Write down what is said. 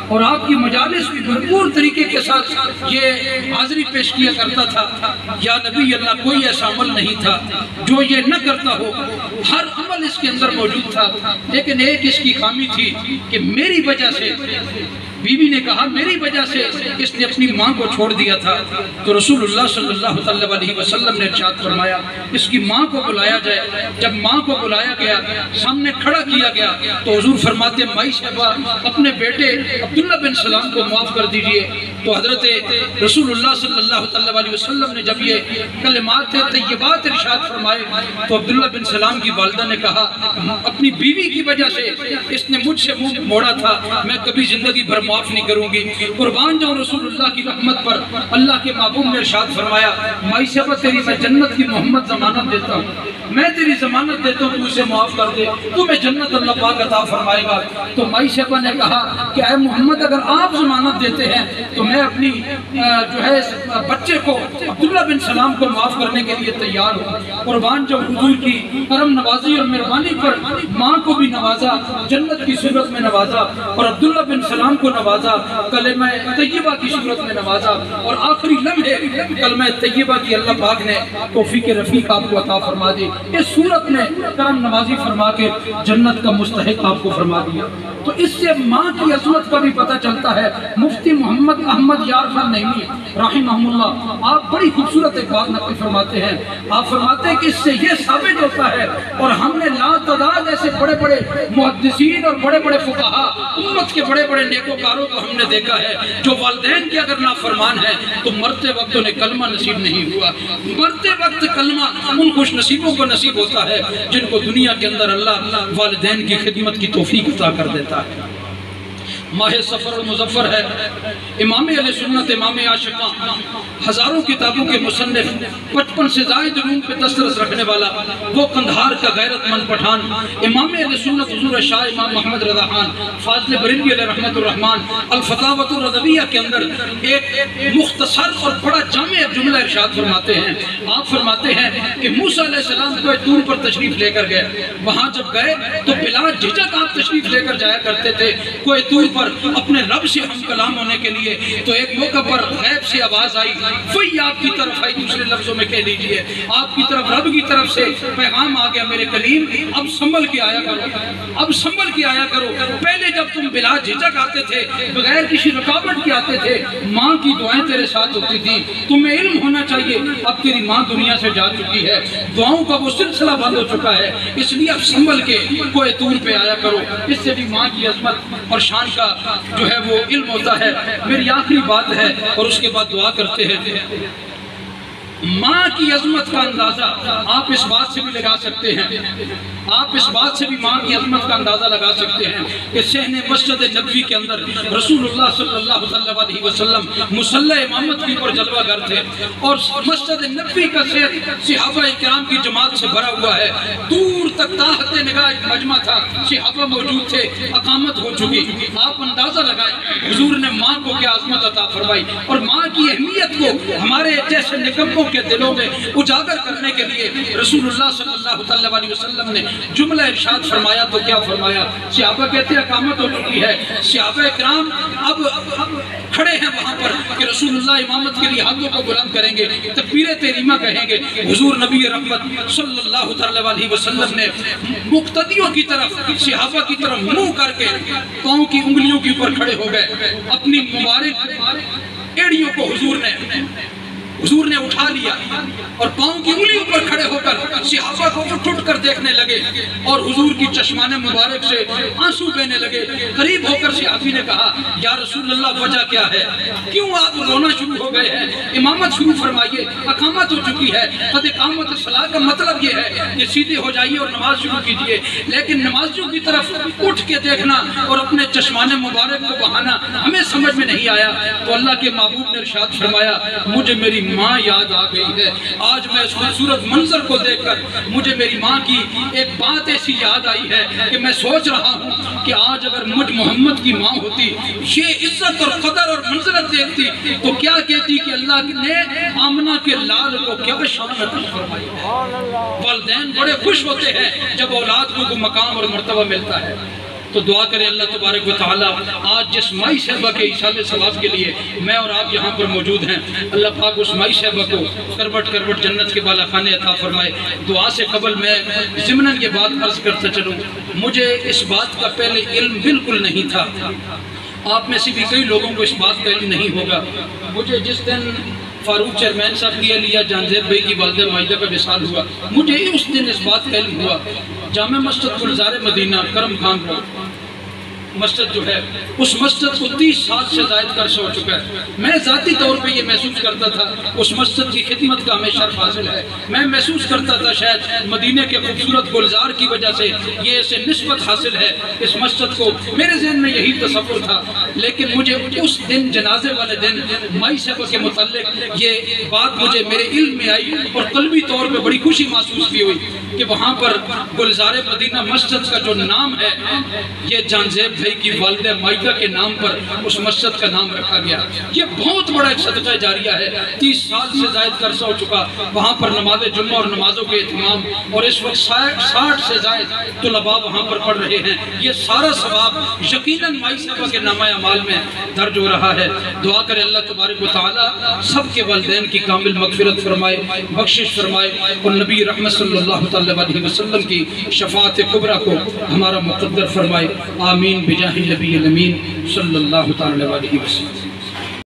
اور آپ کی مجالس بھی بھرپور طریقے کے ساتھ یہ حاضری پیش کیا کرتا تھا۔ یا نبی اللہ کوئی ایسا عمل نہیں تھا جو یہ نہ کرتا ہو، ہر عمل اس کے اندر موجود تھا، لیکن ایک اس کی خامی تھی کہ میری وجہ سے، بیوی نے کہا میری وجہ سے اس نے اپنی ماں کو چھوڑ دیا تھا۔ تو رسول اللہ صلی اللہ علیہ وسلم نے ارشاد فرمایا اس کی ماں کو بلایا جائے۔ جب ماں کو بلایا گیا، سامنے کھڑا کیا گیا، تو حضور فرماتے ہیں مائی صاحبہ اپنے بیٹے عبداللہ بن سلام کو معاف کر دیجئے۔ تو حضرت رسول اللہ صلی اللہ علیہ وسلم نے جب یہ کلمات طیبات ارشاد فرمائے تو عبداللہ بن سلام کی والدہ نے کہا اپنی بیوی کی وجہ سے اس نے مجھ سے منہ موڑا تھا، میں کبھی زندگی بھر معاف نہیں کروں گی۔ قربان جاؤں رسول اللہ کی رحمت پر۔ اللہ کے محبوب نے ارشاد فرمایا مائی صاحبہ تیری میں جنت کی محمد ضمانت دیتا ہوں، میں تیری ضمانت دیتا ہوں تو اسے معاف کر دے، تمہیں جنت اللہ پاک عطا فرمائے گا۔ تو مائی صاحبہ نے کہا کہ اے محمد اگر آپ ضمانت دیتے ہیں تو میں اپنی جو ہے بچے کو عبداللہ بن سلام کو معاف کرنے کے لیے تیار ہوں۔ قربان جاؤں حضور کی کرم نوازی اور مہربانی پر ماں کو بھی نوازا، جنت کی صورت میں نوازا، اور عبداللہ بن سلام کو نوازا، کلمہ طیبہ کی صورت میں نوازا، اور آخری لمحے کلمہ طیبہ کی اللہ پاک نے توفیق رفیق آپ کو عطا فرما دی۔ اس صورت میں کرم نوازی فرما کے جنت کا مستحق آپ کو فرما دیا۔ تو اس سے ماں کی عظمت کا بھی پتہ چلتا ہے۔ مفتی محمد احمد یار خان نعیمی رحمہ اللہ آپ بڑی خوبصورت ایک بات نقل فرماتے ہیں۔ آپ فرماتے ہیں کہ اس سے یہ ثابت ہوتا ہے، اور ہم نے لا تعداد ایسے بڑے بڑے محدثین اور بڑے بڑے فقہا امت کے بڑے بڑے نیکوکاروں کو ہم نے دیکھا ہے جو والدین کے اگر نافرمان ہیں تو مرتے وقت انہیں کلمہ نصیب نہیں ہوا۔ مرتے وقت کلمہ ان خوش نصیبوں کو نصیب ہوتا ہے جن کو دنیا کے اندر اللہ والدین کی خدمت کی توفیق عطا کر دیتا ہے۔ ماہ سفر المظفر ہے، امام اہل سنت، امام عاشقاں، ہزاروں کتابوں کے مصنف، 55 سے زائد علوم پہ دسترس رکھنے والا، وہ قندھار کا غیرت مند پٹھان، امام اہل سنت حضور شاہ امام محمد رضا خان فاضل بریلوی علیہ رحمت الرحمن الفتاوۃ الرضویہ کے اندر ایک مختصر اور بڑا جامع جملہ ارشاد فرماتے ہیں۔ آپ فرماتے ہیں کہ موسیٰ علیہ السلام کوئی طور پر تشریف لے کر گئے، وہاں جب گئے تو بلا جھجک آپ تشریف لے کر جایا کرتے تھے کوئی طور پر اپنے رب سے ہم کلام ہونے کے لیے۔ تو ایک موقع پر غیب سے آواز آئی، وہی آپ کی طرف آئی، دوسرے لفظوں میں کہہ لیجئے آپ کی طرف رب کی طرف سے پیغام آ گیا میرے کلیم اب سنبھل کے آیا کرو، اب سنبھل کے آیا کرو۔ پہلے جب تم بلا جھجک آتے تھے، بغیر کسی رکاوٹ کے آتے تھے، ماں کی دعائیں تیرے ساتھ ہوتی تھی، تمہیں علم ہونا چاہیے اب تیری ماں دنیا سے جا چکی ہے، دعاؤں کا وہ سلسلہ بند ہو چکا ہے، اس لیے اب سنبھل کے کوئی طور پہ آیا کرو۔ اس سے بھی ماں کی عظمت اور شان کا جو ہے وہ علم ہوتا ہے۔ میری آخری بات ہے اور اس کے بعد دعا کرتے ہیں۔ ماں کی عظمت کا اندازہ آپ اس بات سے بھی لگا سکتے ہیں، آپ اس بات سے بھی ماں کی عظمت کا اندازہ لگا سکتے ہیں کہ صحن مسجد نبوی کے اندر رسول اللہ صلی اللہ علیہ وسلم مصلی امامت کے اوپر جلوہ گر تھے، اور مسجد نبوی کا صحابہ کرام کی جماعت سے بھرا ہوا ہے، دور تک تاحت نگاہ ایک مجمع تھا، صحابہ موجود تھے، اقامت ہو چکی۔ آپ اندازہ لگائیں حضور نے ماں کو کیا عظمت عطا فرمائی، اور ماں کی اہمیت کو ہمارے جیسے نکموں کے دلوں میں اجاگر کرنے کے لیے رسول اللہ صلی اللہ علیہ وسلم نے جملہ ارشاد فرمایا تو کیا فرمایا؟ صحابہ کہتے ہیں اقامت ہو چکی ہے، صحابہ کرام اب کھڑے ہیں وہاں پر کہ رسول اللہ امامت کے لیے ہاتھوں کو بلند کریں گے، تکبیر تحریمہ کہیں گے۔ حضور نبی رحمت صلی اللہ علیہ وسلم نے مقتدیوں کی طرف، صحابہ کی طرف منہ کر کے پاؤں کی انگلیوں کے اوپر کھڑے ہو گئے، اپنی مبارک ایڑیوں کو حضور نے اٹھا لیا اور پاؤں کی انگلیوں پر کھڑے ہو کر صحابہ کو اٹھ کر دیکھنے لگے، اور حضور کی چشمان مبارک سے آنسو بہنے لگے۔ قریب ہو کر صحابی نے کہا یا رسول اللہ وجہ کیا ہے، کیوں آپ رونا شروع ہو گئے ہیں؟ امامت شروع فرمائیے، اقامت ہو چکی ہے۔ قد اقامت الصلاۃ کا مطلب یہ ہے کہ سیدھے ہو جائیے اور نماز شروع کیجیے، لیکن نمازیوں کی طرف اٹھ کے دیکھنا اور اپنے چشمان مبارک کو بہانا ہمیں سمجھ میں نہیں آیا۔ تو اللہ کے محبوب نے ارشاد فرمایا مجھے میری ماں یاد آ گئی ہے۔ آج میں اس خوبصورت منظر کو دیکھ کر مجھے میری ماں کی ایک بات ایسی یاد آئی ہے کہ میں سوچ رہا ہوں کہ آج اگر مجھ محمد کی ماں ہوتی، یہ عزت اور قدر اور منزلت دیکھتی تو کیا کہتی کہ اللہ نے آمنہ کے لال کو کیا شان عطا فرمائی ہے۔ والدین بڑے خوش ہوتے ہیں جب اولاد کو مقام اور مرتبہ ملتا ہے۔ تو دعا کریں اللہ تبارک و تعالی آج جس مائی صاحبہ کے ایصال ثواب کے لیے میں اور آپ یہاں پر موجود ہیں، اللہ پاک اس مائی صاحبہ کو کروٹ کروٹ جنت کے بالا خانے عطا فرمائے۔ دعا سے قبل میں ضمناً یہ بات عرض کرتا چلوں، مجھے اس بات کا پہلے علم بالکل نہیں تھا، آپ میں سے بھی کئی لوگوں کو اس بات کا علم نہیں ہوگا۔ مجھے جس دن فاروق چیئرمین صاحب کی علیہ جان زیب بھائی کی والدہ مائدہ کا وصال ہوا، مجھے اس دن اس بات کا علم ہوا۔ جامع مسجد گلزار مدینہ کرم خان روڈ مسجد جو ہے، اس مسجد کو 30 سال سے زائد عرصہ ہو چکا ہے۔ میں ذاتی طور پہ یہ محسوس کرتا تھا اس مسجد کی خدمت کا ہمیں شرف حاصل ہے۔ میں محسوس کرتا تھا شاید مدینہ کے خوبصورت گلزار کی وجہ سے یہ اسے نسبت حاصل ہے اس مسجد کو، میرے ذہن میں یہی تصور تھا۔ لیکن مجھے اس دن جنازے والے دن مائی صاحبہ کے متعلق یہ بات مجھے میرے علم میں آئی اور قلبی طور پہ بڑی خوشی محسوس بھی ہوئی کہ وہاں پر گلزار مدینہ مسجد کا جو نام ہے یہ جان زیب کی والدہ مائدہ کے نام پر اس مسجد کا نام رکھا گیا۔ یہ بہت بڑا ایک صدقہ جاریہ ہے، 30 سال سے زائد عرصہ ہو چکا وہاں پر نماز جمعہ اور نمازوں کے اہتمام، اور اس وقت 60 سے زائد طلباء وہاں پر پڑھ رہے ہیں۔ یہ سارا ثواب یقیناً مائی صاحبہ کے نامہ اعمال میں درج ہو رہا ہے۔ دعا کرے اللہ تبارک و تعالی سب کے والدین کی کامل مغفرت فرمائے، بخشش فرمائے، اور نبی رحمت صلی اللہ علیہ وسلم کی شفاعت کبریٰ کو ہمارا مقدر فرمائے۔ آمین بجاہ النبی الامین صلی اللہ علیہ وسلم۔